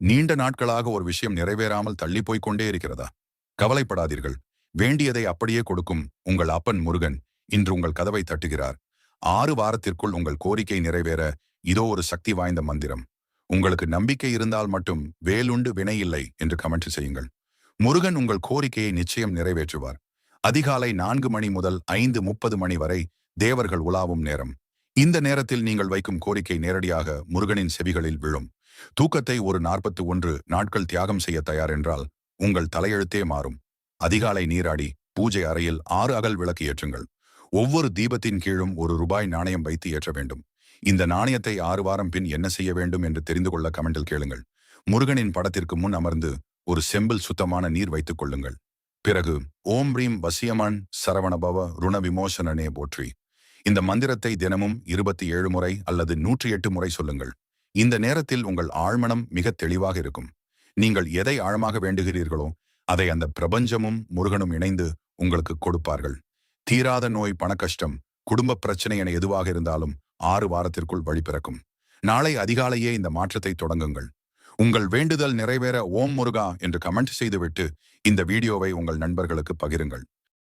நீண்ட நாட்களாக ஒரு விஷயம் நிறைவேறாமல் தள்ளி போய்க் கொண்டே இருக்கிறதா? கவலைப்படாதீர்கள். வேண்டியதை அப்படியே கொடுக்கும் உங்கள் அப்பன் முருகன் இன்று உங்கள் கதவை தட்டுகிறார். 6 வாரத்திற்குள் உங்கள் கோரிக்கை நிறைவேற இதோ ஒரு சக்தி வாய்ந்த மந்திரம். உங்களுக்கு நம்பிக்கை இருந்தால் மட்டும் வேலுண்டு வினை இல்லை என்று கமெண்ட் செய்யுங்கள். முருகன் உங்கள் கோரிக்கையை நிச்சயம் நிறைவேற்றுவார். அதிகாலை 4 மணி முதல் 5:30 மணி வரை தேவர்கள் உலாவும் நேரம். இந்த நேரத்தில் நீங்கள் வைக்கும் கோரிக்கை நேரடியாக முருகனின் செவிகளில் விழும். தூக்கத்தை ஒரு 41 நாட்கள் தியாகம் செய்ய தயார் என்றால் உங்கள் தலையெழுத்தே மாறும். அதிகாலை நீராடி பூஜை அறையில் 6 அகல் விளக்கு ஏற்றுங்கள். ஒவ்வொரு தீபத்தின் கீழும் ₹1 நாணயம் வைத்து ஏற்ற வேண்டும். இந்த நாணயத்தை 6 வாரம் பின் என்ன செய்ய வேண்டும் என்று தெரிந்து கொள்ள கமெண்டில் கேளுங்கள். முருகனின் படத்திற்கு முன் அமர்ந்து ஒரு செம்பில் சுத்தமான நீர் வைத்துக் கொள்ளுங்கள். பிறகு ஓம் ரீம் வசியமான் சரவணபவ ருண விமோசனனே போற்றி. இந்த மந்திரத்தை தினமும் 27 முறை அல்லது 108 முறை சொல்லுங்கள். இந்த நேரத்தில் உங்கள் ஆழ்மனம் மிக தெளிவாக இருக்கும். நீங்கள் எதை ஆழமாக வேண்டுகிறீர்களோ அதை அந்த பிரபஞ்சமும் முருகனும் இணைந்து உங்களுக்கு கொடுப்பார்கள். தீராத நோய், பணக்கஷ்டம், குடும்ப பிரச்சனை என எதுவாக இருந்தாலும் 6 வாரத்திற்குள் வழி பிறக்கும். நாளை அதிகாலையே இந்த மாற்றத்தை தொடங்குங்கள். உங்கள் வேண்டுதல் நிறைவேற ஓம் முருகா என்று கமெண்ட் செய்துவிட்டு இந்த வீடியோவை உங்கள் நண்பர்களுக்கு பகிருங்கள்.